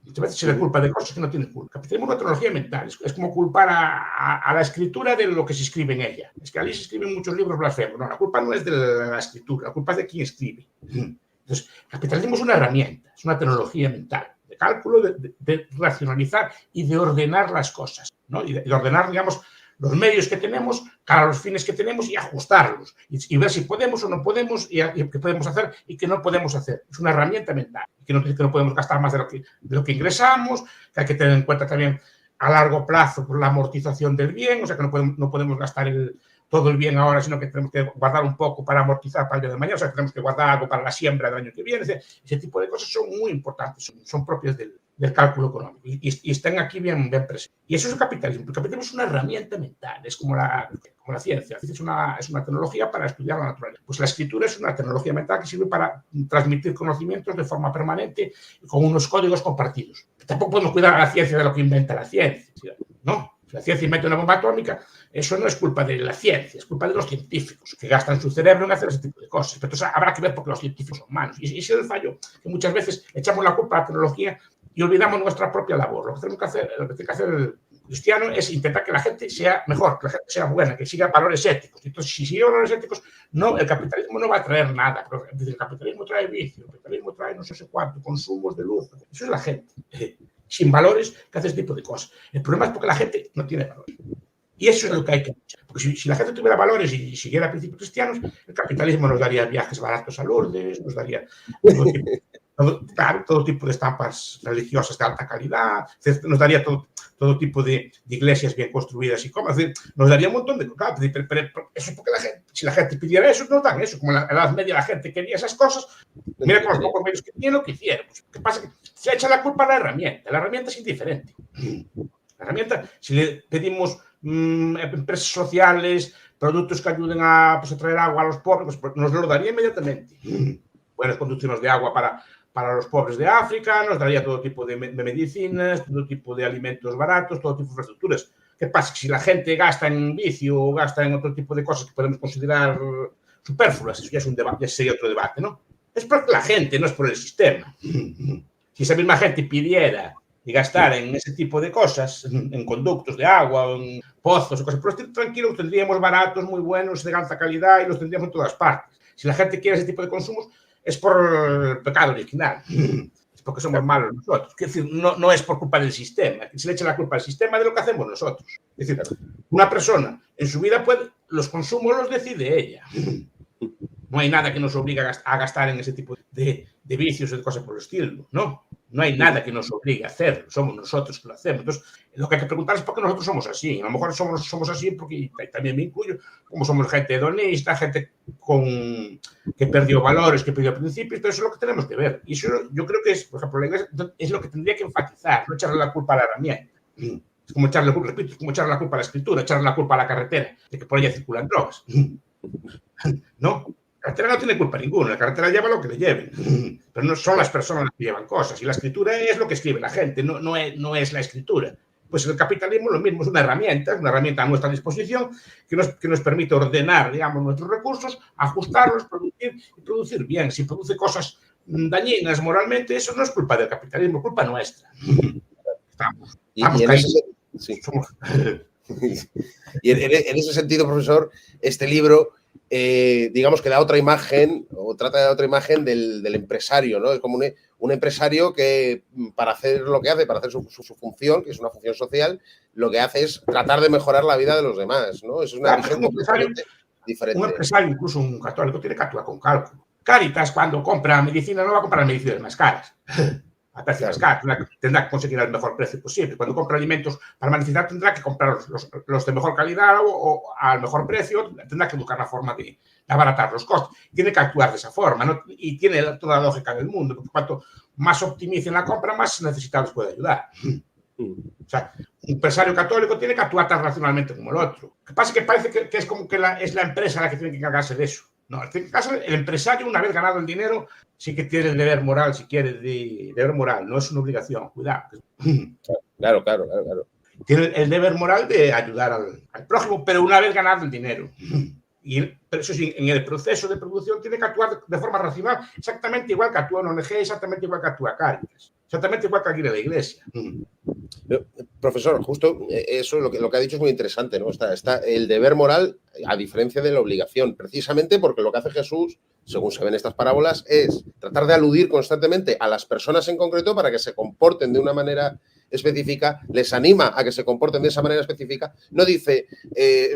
Muchas veces se le culpa de cosas que no tiene culpa. El capitalismo es una tecnología mental. Es como culpar a la escritura de lo que se escribe en ella. Es que allí se escriben muchos libros blasfemos. No, la culpa no es de la escritura, la culpa es de quien escribe. Entonces, el capitalismo es una herramienta, es una tecnología mental de cálculo, de racionalizar y de ordenar las cosas, ¿no? Y de ordenar, digamos, los medios que tenemos para los fines que tenemos y ajustarlos y ver si podemos o no podemos y qué podemos hacer y qué no podemos hacer. Es una herramienta mental, que no podemos gastar más de lo que ingresamos, que hay que tener en cuenta también a largo plazo por la amortización del bien, o sea que no podemos gastar todo el bien ahora, sino que tenemos que guardar un poco para amortizar para el día de mañana, o sea que tenemos que guardar algo para la siembra del año que viene. Ese tipo de cosas son muy importantes, son propias del cálculo económico y están aquí bien presentes. Y eso es el capitalismo. El capitalismo es una herramienta mental, es como la ciencia. Es una tecnología para estudiar la naturaleza. Pues la escritura es una tecnología mental que sirve para transmitir conocimientos de forma permanente con unos códigos compartidos. Tampoco podemos cuidar a la ciencia de lo que inventa la ciencia, ¿no? Si la ciencia inventa una bomba atómica, eso no es culpa de la ciencia, es culpa de los científicos que gastan su cerebro en hacer ese tipo de cosas. Pero entonces habrá que ver porque los científicos son malos. Y ese es el fallo, que muchas veces echamos la culpa a la tecnología y olvidamos nuestra propia labor. Lo que tiene que hacer el cristiano es intentar que la gente sea mejor, que la gente sea buena, que siga valores éticos. Entonces, si sigue valores éticos, el capitalismo no va a traer nada. El capitalismo trae vicio, el capitalismo trae no sé cuánto, consumos de lujo. Eso es la gente sin valores que hace este tipo de cosas. El problema es porque la gente no tiene valores. Y eso es lo que hay que luchar. Porque si la gente tuviera valores y siguiera principios cristianos, el capitalismo nos daría viajes baratos a Lourdes, nos daría todo tipo de estampas religiosas de alta calidad, nos daría todo tipo de iglesias bien construidas y como, nos daría un montón de cosas. Pero eso es porque si la gente pidiera eso, nos dan eso. Como en la Edad Media la gente quería esas cosas, mira con los pocos medios que tienen lo que hicieron. ¿Qué pasa? Que se echa la culpa a la herramienta es indiferente. La herramienta, si le pedimos empresas sociales, productos que ayuden a traer agua a los pobres, pues nos lo daría inmediatamente. Buenas conducciones de agua para los pobres de África, nos daría todo tipo de medicinas, todo tipo de alimentos baratos, todo tipo de infraestructuras. ¿Qué pasa? Si la gente gasta en vicio o gasta en otro tipo de cosas que podemos considerar superfluas, eso ya es un debate, ya sería otro debate, ¿no? Es por la gente, no es por el sistema. Si esa misma gente pidiera y gastar en ese tipo de cosas, en conductos de agua, en pozos, cosas por el estilo, tranquilos, tendríamos baratos, muy buenos, de alta calidad y los tendríamos en todas partes. Si la gente quiere ese tipo de consumos, es por el pecado original. Es porque somos malos nosotros. Es decir, no es por culpa del sistema. Se le echa la culpa al sistema de lo que hacemos nosotros. Es decir, una persona en su vida los consumos los decide ella. No hay nada que nos obligue a gastar en ese tipo de vicios o de cosas por el estilo, ¿no? No hay nada que nos obligue a hacerlo, somos nosotros que lo hacemos. Entonces, lo que hay que preguntar es por qué nosotros somos así. A lo mejor somos así porque, también me incluyo, como somos gente hedonista, gente que perdió valores, que perdió principios, todo eso es lo que tenemos que ver. Y eso yo creo que es, por ejemplo, la Iglesia es lo que tendría que enfatizar, no echarle la culpa a la herramienta. Es como echarle la culpa a la escritura, echarle la culpa a la carretera, de que por ella circulan drogas. ¿No? La carretera no tiene culpa ninguna, la carretera lleva lo que le lleven, pero no son las personas las que llevan cosas, y la escritura es lo que escribe la gente, no es la escritura. Pues el capitalismo lo mismo, es una herramienta a nuestra disposición que nos permite ordenar, digamos, nuestros recursos, ajustarlos, producir bien. Si produce cosas dañinas moralmente, eso no es culpa del capitalismo, es culpa nuestra. Estamos caídos. Y en ese sentido, profesor, este libro, digamos que da otra imagen, o trata de dar otra imagen del empresario, ¿no? Es como un empresario que, para hacer lo que hace, para hacer su función, que es una función social, lo que hace es tratar de mejorar la vida de los demás, ¿no? Eso es una visión completamente diferente. Un empresario, incluso un católico, tiene que actuar con cálculo. Cáritas, cuando compra medicina, no va a comprar medicinas más caras. A precios más caros, tendrá que conseguir el mejor precio posible. Cuando compra alimentos para manifestar, tendrá que comprar los de mejor calidad o al mejor precio, tendrá que buscar la forma de abaratar los costos. Tiene que actuar de esa forma, ¿no? Y tiene toda la lógica del mundo, porque cuanto más optimicen la compra, más necesitados puede ayudar. O sea, un empresario católico tiene que actuar tan racionalmente como el otro. Lo que pasa es que parece que es como que es la empresa la que tiene que encargarse de eso. No, en este caso, el empresario, una vez ganado el dinero, sí que tiene el deber moral, si quiere, deber moral, no es una obligación, cuidado. Claro. Tiene el deber moral de ayudar al prójimo, pero una vez ganado el dinero. Pero eso sí, en el proceso de producción tiene que actuar de forma racional, exactamente igual que actúa una ONG, exactamente igual que actúa Cáritas, exactamente igual que aquí en la Iglesia. Profesor, justo eso lo que ha dicho es muy interesante, ¿no? Está el deber moral a diferencia de la obligación, precisamente porque lo que hace Jesús, según se ven estas parábolas, es tratar de aludir constantemente a las personas en concreto para que se comporten de una manera específica, les anima a que se comporten de esa manera específica. No dice,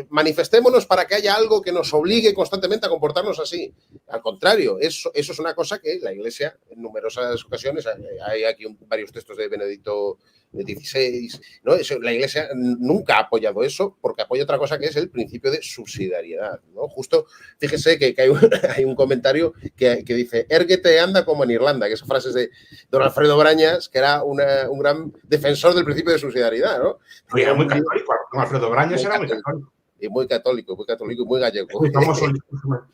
manifestémonos para que haya algo que nos obligue constantemente a comportarnos así. Al contrario, eso es una cosa que la Iglesia en numerosas ocasiones, hay aquí varios textos de Benedicto XVI, ¿no? La Iglesia nunca ha apoyado eso porque apoya otra cosa que es el principio de subsidiariedad, ¿no? Justo, fíjese que hay un comentario que dice, érguete anda como en Irlanda, que esa frase es de don Alfredo Brañas, que era un gran defensor del principio de subsidiariedad, ¿no? Era muy católico, don Alfredo Brañas era muy católico. Y muy católico y muy gallego.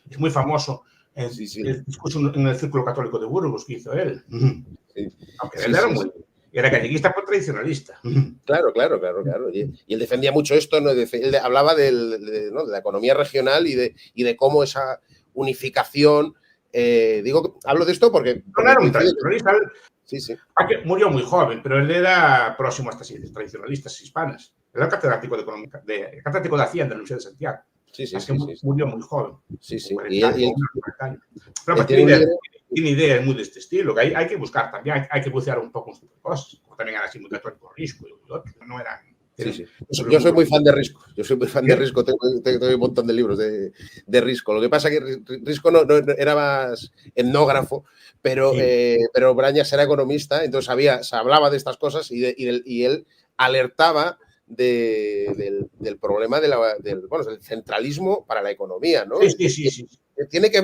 Es muy famoso el discurso en el Círculo Católico de Burgos que hizo él. Sí. Aunque él era galleguista por tradicionalista. Claro. Y él defendía mucho esto, ¿no? Él hablaba de la economía regional y de cómo esa unificación. Hablo de esto porque. No era un tradicionalista. Sí. Aunque murió muy joven, pero él era próximo a estas tradicionalistas hispanas. Era catedrático de economía, catedrático de Hacienda en la Universidad de Santiago. Sí. Murió muy joven. Sí. Pero tiene ideas muy de este estilo, que hay que buscar también, hay que bucear un poco en sus cosas. Como también era así muy católico Risco y otros, no eran. Sí. Yo soy muy fan de Risco. Tengo un montón de libros de Risco. Lo que pasa es que Risco no era más etnógrafo, pero Brañas era economista, entonces se hablaba de estas cosas y él alertaba del problema del centralismo para la economía, ¿no? Sí.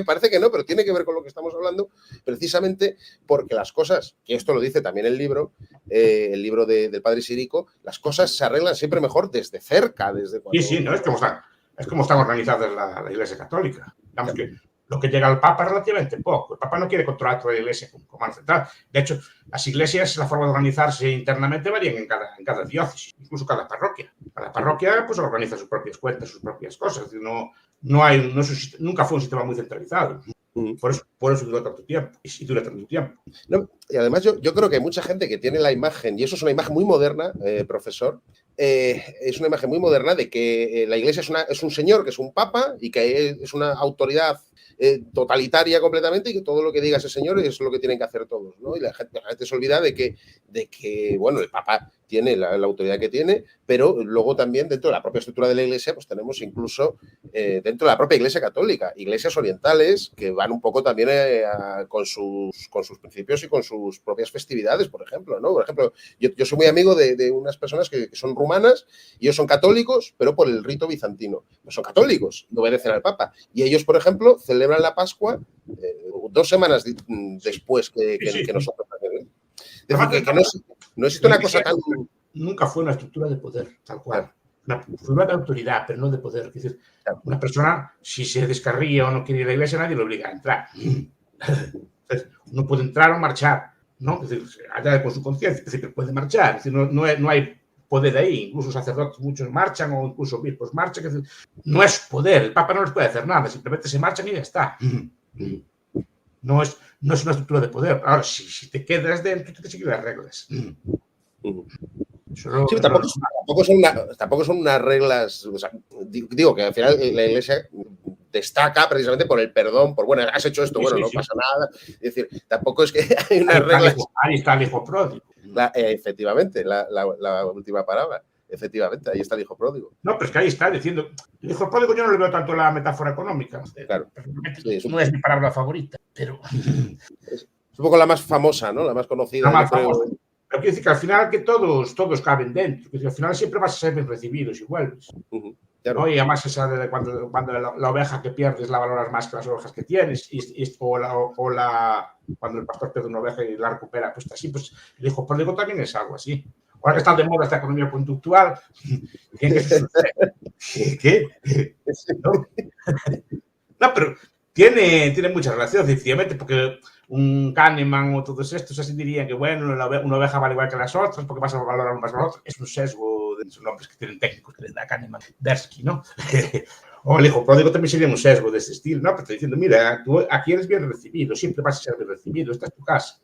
Parece que no, pero tiene que ver con lo que estamos hablando, precisamente porque las cosas, y esto lo dice también el libro del padre Sirico, las cosas se arreglan siempre mejor desde cerca, desde cuando... Sí, no, es como está organizada la Iglesia Católica. Digamos que lo que llega al Papa es relativamente poco. El Papa no quiere controlar toda la Iglesia como mano central. De hecho, las iglesias, la forma de organizarse internamente varían en cada diócesis, incluso cada parroquia. Cada parroquia pues organiza sus propias cuentas, sus propias cosas. Nunca fue un sistema muy centralizado. Por eso dura tanto tiempo. Y dura tanto tiempo. No, y además yo creo que hay mucha gente que tiene la imagen, y eso es una imagen muy moderna, profesor, es una imagen muy moderna de que la Iglesia es un señor, que es un papa, y que es una autoridad totalitaria completamente, y que todo lo que diga ese señor es lo que tienen que hacer todos, ¿no? Y la gente se olvida de que bueno, el papa tiene la autoridad que tiene, pero luego también dentro de la propia estructura de la Iglesia pues tenemos incluso dentro de la propia Iglesia católica, iglesias orientales que van un poco también con sus principios y con sus propias festividades, por ejemplo, ¿no? Por ejemplo, yo soy muy amigo de unas personas que son rumanas y ellos son católicos, pero por el rito bizantino. No son católicos, no obedecen al papa. Y ellos, por ejemplo, celebran la Pascua 2 semanas después que nosotros. Es decir, que no existe una cosa tan... Nunca fue una estructura de poder, tal cual. Fue una de autoridad, pero no de poder. Es decir, una persona, si se descarría o no quiere ir a la iglesia, nadie lo obliga a entrar. Entonces, no puede entrar o marchar, ¿no? Es decir, allá con su conciencia, es decir, que puede marchar. Es decir, no hay poder ahí. Incluso sacerdotes, muchos marchan o incluso obispos marchan. Es decir, no es poder. El Papa no les puede hacer nada. Simplemente se marchan y ya está. No es una estructura de poder. Ahora, si te quedas dentro, tienes que seguir las reglas. Sí, tampoco son unas reglas, o sea, digo que al final la Iglesia destaca precisamente por el perdón, por bueno, has hecho esto, bueno, no pasa nada. Es decir, tampoco es que hay unas reglas. Ahí está el hijo pródigo. Efectivamente, la última palabra. Efectivamente, ahí está el hijo pródigo. No, pero es que ahí está diciendo, el hijo pródigo yo no le veo tanto la metáfora económica. Claro. Sí, no es mi palabra favorita, pero... Es un poco la más famosa, ¿no? La más conocida. La más famosa. Pero quiero decir que al final que todos caben dentro. Que al final siempre vas a ser bien recibido si vuelves. Claro. ¿No? Y además esa de cuando la oveja que pierdes la valoras más que las ovejas que tienes. Cuando el pastor pierde una oveja y la recupera, pues así, pues el hijo pródigo también es algo así. Ahora que está de moda esta economía conductual, ¿qué? No, pero tiene mucha relación, sencillamente, porque un Kahneman o todos estos así dirían que, bueno, una oveja vale igual que las otras porque vas a valorar más a las otras. Es un sesgo de esos nombres que tienen técnicos que le da Kahneman, Dersky, ¿no? O el hijo pródigo también sería un sesgo de ese estilo, ¿no? Pero estoy diciendo, mira, tú aquí eres bien recibido, siempre vas a ser bien recibido, esta es tu casa.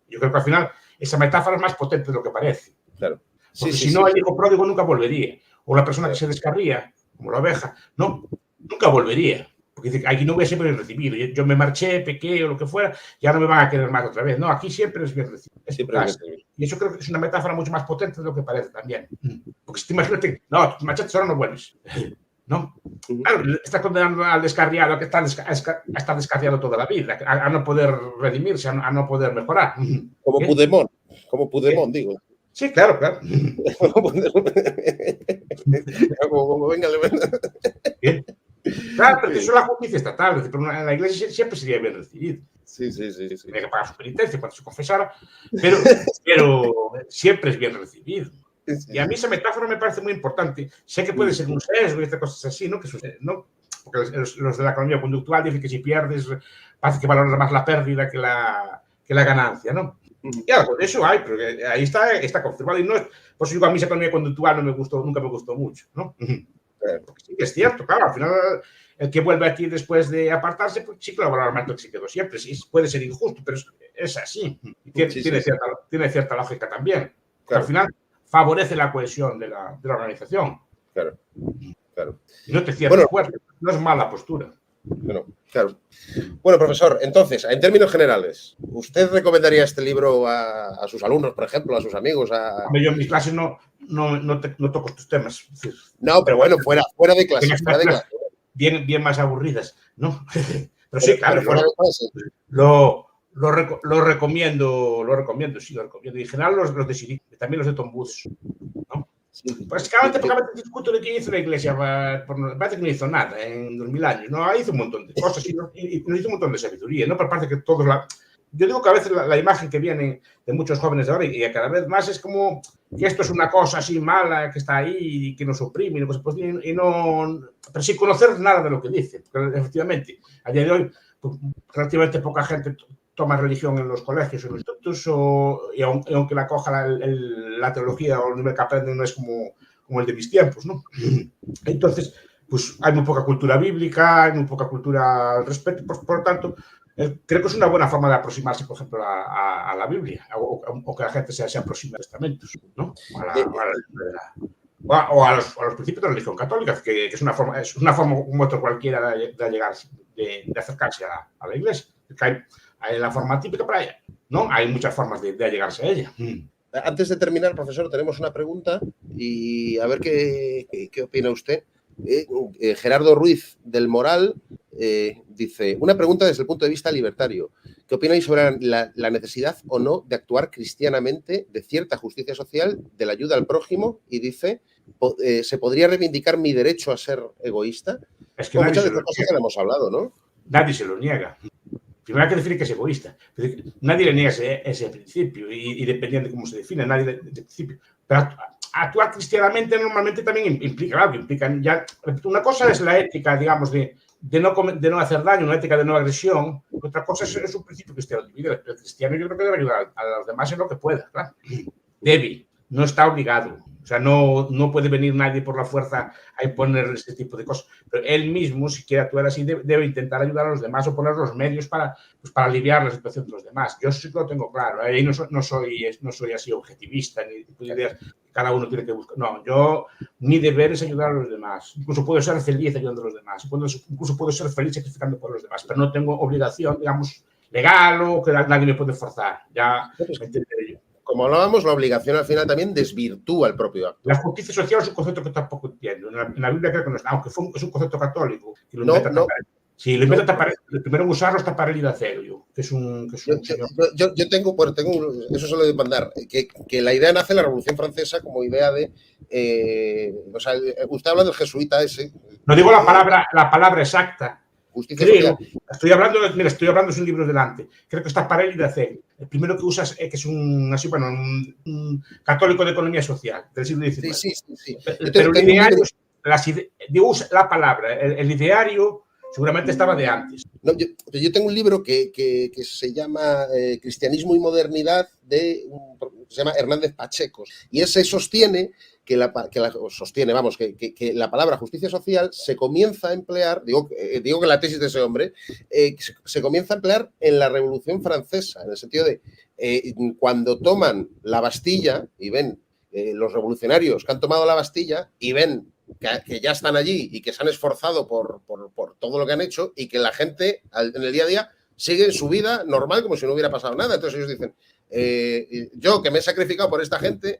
Yo creo que al final esa metáfora es más potente de lo que parece. Claro. Porque si no, el hijo pródigo nunca volvería. O la persona que se descarría, como la oveja, no, nunca volvería. Porque dice, aquí no voy a ser bien recibido. Yo me marché, pequé o lo que fuera, ya no me van a querer más otra vez. No, aquí siempre es bien recibido. Y eso creo que es una metáfora mucho más potente de lo que parece también. Porque si te imagínate, no, te marchaste, ahora no vuelves. ¿No? Claro, está condenando al descarriado que está descarriado toda la vida, a no poder redimirse, a no poder mejorar. Como Puigdemont, digo. Sí, claro. como venga, ¿Qué? Claro, pero eso es la justicia estatal, pero en la iglesia siempre sería bien recibido. Sí. Tiene que pagar su penitencia cuando se confesara, pero siempre es bien recibido. Y a mí esa metáfora me parece muy importante. Sé que puede ser un sesgo y estas cosas así, ¿no? Porque los de la economía conductual dicen que si pierdes, parece que valoras más la pérdida que la ganancia, ¿no? Y algo de eso hay, pero ahí está confirmado. Y no es, por eso digo, a mí esa economía conductual nunca me gustó mucho, ¿no? Porque sí que es cierto, claro, al final el que vuelve aquí después de apartarse, pues sí que lo valora más que se quedó siempre. Sí, puede ser injusto, pero es así. Y tiene cierta lógica también. Claro. Al final favorece la cohesión de la organización. Claro. Y no te cierra puertas, no es mala postura. Bueno, claro. Bueno, profesor, entonces, en términos generales, ¿usted recomendaría este libro a sus alumnos, por ejemplo, a sus amigos? Yo en mis clases no toco estos temas. Es decir, no, pero bueno, fuera de clase. Bien más aburridas, ¿no? Pero sí, claro. Fuera de clase. Lo recomiendo. Y en general los de Siric, también los de Tom Woods, ¿no? Sí. Básicamente porque discuto de qué hizo la iglesia, parece que no hizo nada en 2000 años, ¿no? Hizo un montón de cosas y nos hizo un montón de sabiduría, ¿no? Pero parece que todos yo digo que a veces la imagen que viene de muchos jóvenes de ahora y cada vez más es como que esto es una cosa así mala que está ahí y que nos oprime y no, pero sin conocer nada de lo que dice. Porque efectivamente, a día de hoy, pues, relativamente poca gente toma religión en los colegios o en los institutos y aunque la coja la teología o el nivel que aprenden no es como el de mis tiempos, ¿no? Entonces, pues hay muy poca cultura bíblica, hay muy poca cultura al respecto, por lo tanto, creo que es una buena forma de aproximarse, por ejemplo, a la Biblia, o que la gente se aproxime a los testamentos, ¿no? O a los principios de la religión católica, que es una forma como otra cualquiera de acercarse a la iglesia. Hay la forma típica para ella, ¿no? Hay muchas formas de allegarse a ella. Antes de terminar, profesor, tenemos una pregunta y a ver qué opina usted. Gerardo Ruiz del Moral dice, una pregunta desde el punto de vista libertario. ¿Qué opináis sobre la necesidad o no de actuar cristianamente de cierta justicia social, de la ayuda al prójimo? Y dice, ¿se podría reivindicar mi derecho a ser egoísta? Es que muchas de las cosas que hemos hablado, ¿no? Nadie se lo niega. Primero hay que definir que es egoísta. Nadie le niega ese principio y dependiendo de cómo se define, nadie de principio. Pero actuar cristianamente normalmente también implica, claro, que implica ya. Una cosa es la ética, digamos, de no hacer daño, una ética de no agresión. Otra cosa es un principio cristiano. El cristiano yo creo que debe ayudar a los demás en lo que pueda, claro. Debe, no está obligado. O sea, no puede venir nadie por la fuerza a imponer ese tipo de cosas. Pero él mismo, si quiere actuar así, debe intentar ayudar a los demás o poner los medios para aliviar la situación de los demás. Yo sí que lo tengo claro. Ahí no soy así objetivista, ni tipo de ideas que cada uno tiene que buscar. No, mi deber es ayudar a los demás. Incluso puedo ser feliz ayudando a los demás. Incluso puedo ser feliz sacrificando por los demás. Pero no tengo obligación, digamos, legal o que nadie me puede forzar. Ya me entenderé yo. Como hablábamos, la obligación al final también desvirtúa el propio acto. La justicia social es un concepto que tampoco entiendo. En la Biblia creo que no está, aunque es un concepto católico. Que lo sí, lo inventa Taparelli. El primero en usarlo es Taparelli da Cero, que es un yo tengo, eso se lo de mandar, que la idea nace en la Revolución Francesa como idea de, o sea, usted habla del jesuita ese. No digo la palabra exacta. Justicia social. Estoy hablando de un libro delante. Creo que está Taparelli da Cero. El primero que usas que es un católico de economía social del siglo XIX. Sí. Pero el ideario, la palabra, el ideario seguramente estaba de antes. No, yo tengo un libro que se llama Cristianismo y Modernidad se llama Hernández Pachecos. Y ese sostiene que la palabra justicia social se comienza a emplear, digo que la tesis de ese hombre, se comienza a emplear en la Revolución Francesa, en el sentido de cuando toman la Bastilla y ven los revolucionarios que han tomado la Bastilla y ven que ya están allí y que se han esforzado por todo lo que han hecho y que la gente en el día a día sigue en su vida normal como si no hubiera pasado nada. Entonces ellos dicen, yo que me he sacrificado por esta gente,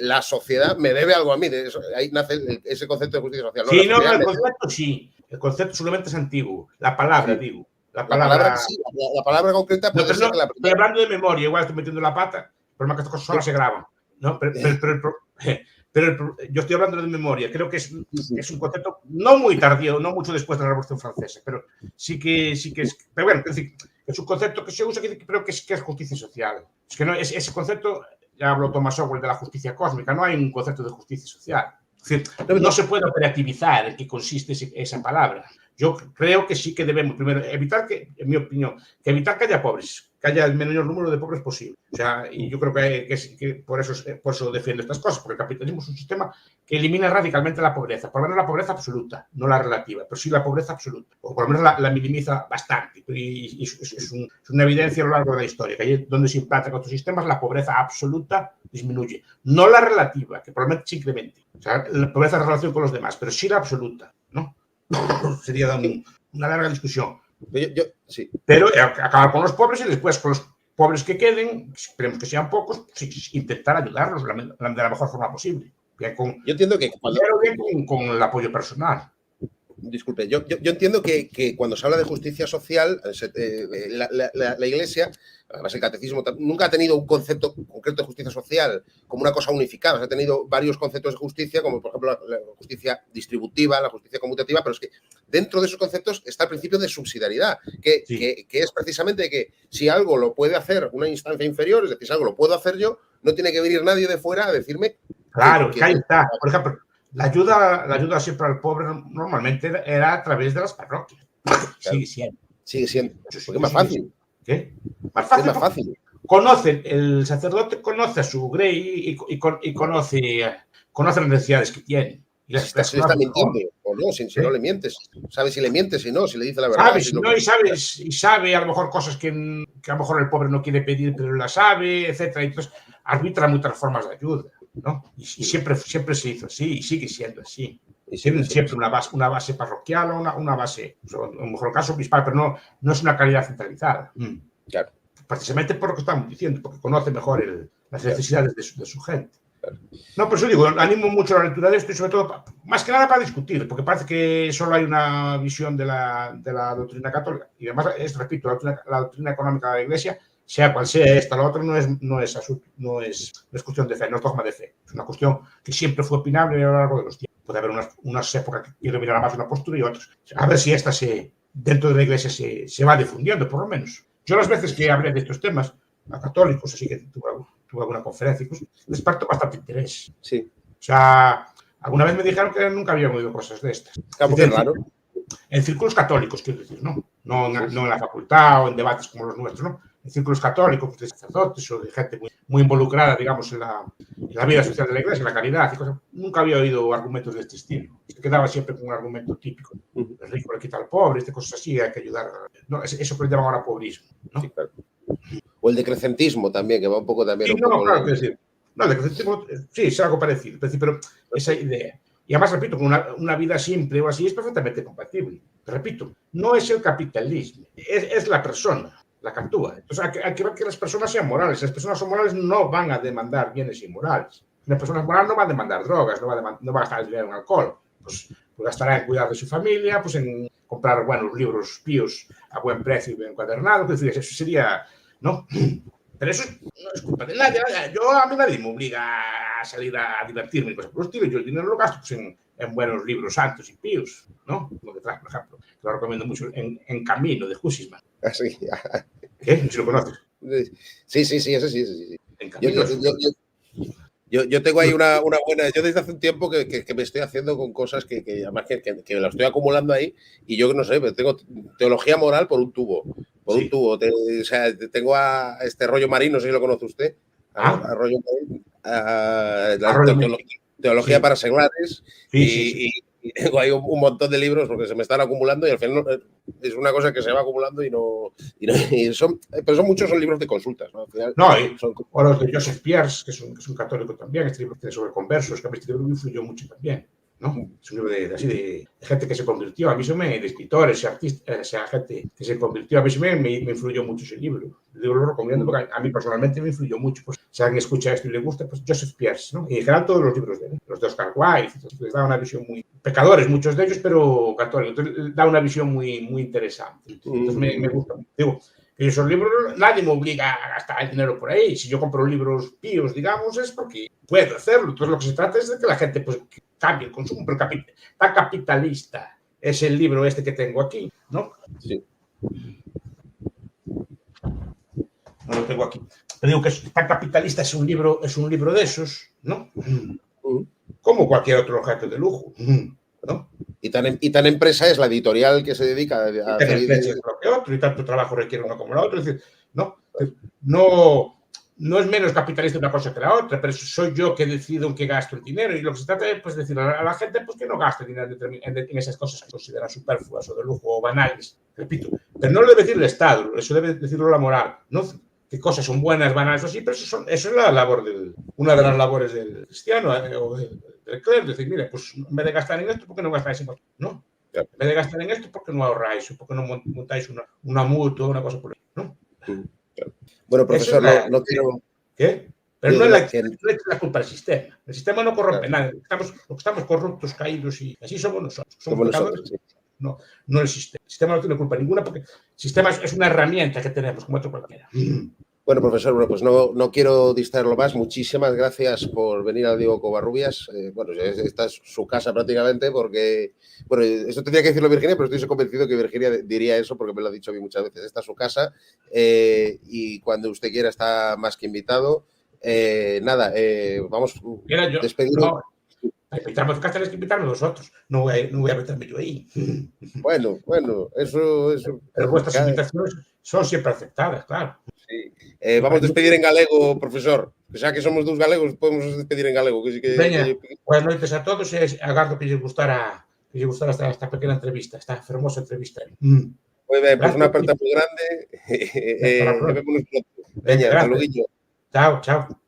la sociedad me debe algo a mí. Ahí nace ese concepto de justicia social. Sí, el concepto sí. El concepto solamente es antiguo. La palabra, sí. Digo. La palabra sí, la palabra concreta puede ser que la estoy hablando de memoria, igual estoy metiendo la pata. El problema es que estas cosas solo se graban. ¿No? Pero yo estoy hablando de memoria. Creo que es un concepto no muy tardío, no mucho después de la Revolución Francesa, pero sí que es. Pero bueno, es un concepto que se usa, pero que es justicia social. Es que no, ese concepto, ya habló Thomas Sowell de la justicia cósmica, no hay un concepto de justicia social. Es decir, no se puede operativizar en qué consiste esa palabra. Yo creo que sí que debemos, primero, evitar que, en mi opinión, que haya pobres, que haya el menor número de pobres posible. O sea, y yo creo que por eso defiendo estas cosas, porque el capitalismo es un sistema que elimina radicalmente la pobreza, por lo menos la pobreza absoluta, no la relativa, pero sí la pobreza absoluta, o por lo menos la minimiza bastante. Y es una evidencia a lo largo de la historia, que allí donde se implanta con otros sistemas, la pobreza absoluta disminuye, no la relativa, que probablemente se incremente. O sea, la pobreza en relación con los demás, pero sí la absoluta, ¿no? Sería una larga discusión. Sí. Pero acabar con los pobres y después con los pobres que queden, esperemos que sean pocos, intentar ayudarlos de la mejor forma posible. Yo entiendo que con el apoyo personal. Disculpe, yo entiendo que cuando se habla de justicia social, la Iglesia, además el catecismo, nunca ha tenido un concepto concreto de justicia social como una cosa unificada. Ha tenido varios conceptos de justicia, como por ejemplo la justicia distributiva, la justicia conmutativa, pero es que dentro de esos conceptos está el principio de subsidiariedad, que es precisamente que si algo lo puede hacer una instancia inferior, es decir, si algo lo puedo hacer yo, no tiene que venir nadie de fuera a decirme... Claro, que ahí está. Por ejemplo, la ayuda siempre al pobre normalmente era a través de las parroquias. Claro. Sigue siendo. Porque es más fácil. ¿Qué? Es más fácil. El sacerdote conoce a su grey y conoce las necesidades que tiene. Se está mintiendo. O no, si no le mientes. Sabe si le mientes, si no, si le dice la verdad. Y sabe a lo mejor cosas que a lo mejor el pobre no quiere pedir, pero la sabe, etcétera. Entonces, arbitra muchas formas de ayuda, ¿no? Y siempre se hizo así y sigue siendo así. Y tienen siempre una base parroquial o una base, a lo mejor caso obispal, pero no es una calidad centralizada. Claro. Precisamente por lo que estamos diciendo, porque conoce mejor las necesidades de su gente. No, por eso digo, animo mucho la lectura de esto y sobre todo, más que nada para discutir, porque parece que solo hay una visión de la doctrina católica. Y además, repito, la doctrina económica de la Iglesia, sea cual sea esta, la otra no es cuestión de fe, no es dogma de fe. Es una cuestión que siempre fue opinable a lo largo de los tiempos. Puede haber unas épocas que dominará más una postura y otras. A ver si esta dentro de la Iglesia se va difundiendo, por lo menos. Yo las veces que hablé de estos temas a católicos, así que tuve alguna conferencia, pues les parto bastante interés. Sí. O sea, alguna vez me dijeron que nunca había oído cosas de estas. Qué raro. En círculos católicos, quiero decir, ¿no? No en la facultad o en debates como los nuestros, ¿no? En círculos católicos, de sacerdotes o de gente muy involucrada, digamos, en la vida social de la Iglesia, en la caridad y cosas. Nunca había oído argumentos de este estilo. Se quedaba siempre con un argumento típico. El rico le quita al pobre, cosas así, hay que ayudar. No, eso que le llaman ahora pobrismo, ¿no? Sí, claro. O el decrecentismo también, que va un poco también. Sí, claro, quiero decir. No, el decrecentismo, sí, es algo parecido, pero esa idea. Y además, repito, con una vida simple o así es perfectamente compatible. Repito, no es el capitalismo, es la persona la que actúa. Entonces, hay que ver que las personas sean morales. Si las personas son morales, no van a demandar bienes inmorales. Las personas morales no van a demandar drogas, no van a gastar el dinero en alcohol. Pues gastará en cuidar de su familia, pues en comprar buenos libros píos a buen precio y bien encuadernados. Es decir, eso sería, ¿no? Pero eso no es culpa de nadie. A mí nadie me obliga a salir a divertirme y cosas por el estilo. Yo el dinero lo gasto pues, en buenos libros santos y píos, ¿no? Lo que trae, por ejemplo, que lo recomiendo mucho, en Camino, de Hussisman. Sí. ¿Qué? ¿Si lo conoces? Sí, ese sí. En Camino. Yo tengo ahí una buena... Yo desde hace un tiempo que me estoy haciendo con cosas que además que lo estoy acumulando ahí y yo no sé, pero tengo teología moral por un tubo. O sea, tengo a este Rollo Marín, no sé si lo conoce usted. A Rollo Marín. Teología para seglares. Y tengo ahí un montón de libros porque se me están acumulando y al final es una cosa que se va acumulando pero muchos son libros de consultas, ¿no? Al final, o los de Joseph Pierce, que es un católico también, este libro sobre conversos, que a mí este libro me influyó mucho también, ¿no? Es un libro de gente que se convirtió, a mí de escritores, artistas, gente que se convirtió, a mí me influyó mucho ese libro. El libro lo recomiendo porque a mí personalmente me influyó mucho. Pues, si alguien escucha esto y le gusta, pues Joseph Pierce, ¿no? Y en general todos los libros de él, los de Oscar Wilde, les da una visión muy... Pecadores, muchos de ellos, pero católicos. Entonces, da una visión muy, muy interesante. Entonces me gusta. Digo, que esos libros nadie me obliga a gastar el dinero por ahí. Si yo compro libros píos, digamos, es porque puedo hacerlo. Entonces lo que se trata es de que la gente pues, cambie el consumo, pero tan capitalista es el libro este que tengo aquí, ¿no? Sí. No lo tengo aquí. Pero digo que tan capitalista es un libro de esos, ¿no? Como cualquier otro objeto de lujo, ¿no? Y tan empresa es la editorial que se dedica a hacer... Y tanto trabajo requiere uno como la otra. Es decir, no es menos capitalista una cosa que la otra, pero soy yo que decido en qué gasto el dinero. Y lo que se trata es pues, decir a la gente pues, que no gaste dinero en esas cosas que consideran superfluas o de lujo o banales. Repito, pero no lo debe decir el Estado, eso debe decirlo la moral. ¿No? ¿Qué cosas son buenas, banales o así? Pero eso es la labor una de las labores del cristiano o del clero. Es decir, mira, pues en vez de gastar en esto, ¿por qué no gastáis en esto? ¿No? En vez de gastar en esto, ¿por qué no ahorráis? ¿Por qué no montáis una mutua o una cosa por ahí? ¿No? Bueno, profesor, no quiero... ¿Qué? Pero no es la culpa del sistema. El sistema no corrompe nada. Estamos corruptos, caídos y así somos nosotros. Somos pecadores. Sí. No el sistema. El sistema no tiene culpa ninguna porque el sistema es una herramienta que tenemos como otro cualquiera. Bueno, profesor, pues no quiero distraerlo más. Muchísimas gracias por venir a Diego Covarrubias. Bueno, esta es su casa prácticamente porque... Bueno, esto tendría que decirlo Virginia, pero estoy convencido que Virginia diría eso porque me lo ha dicho a mí muchas veces. Esta es su casa y cuando usted quiera está más que invitado. Vamos a despedirnos. Tenemos que invitarme vosotros. No voy a meterme yo ahí. Bueno, eso... Pero vuestras invitaciones son siempre aceptadas, claro. Sí. Vamos a despedir en galego, profesor. Que xa que somos dos galegos, podemos despedir en galego. Veña, buenas noites a todos e agardo que lles gustara que lle gustara esta pequena entrevista, esta fermosa entrevista. Moi ben, pois unha Gracias. aperta moi grande. Para pronto. Vémonos pronto. Veña, Gracias. hasta loguillo. Chao, chao.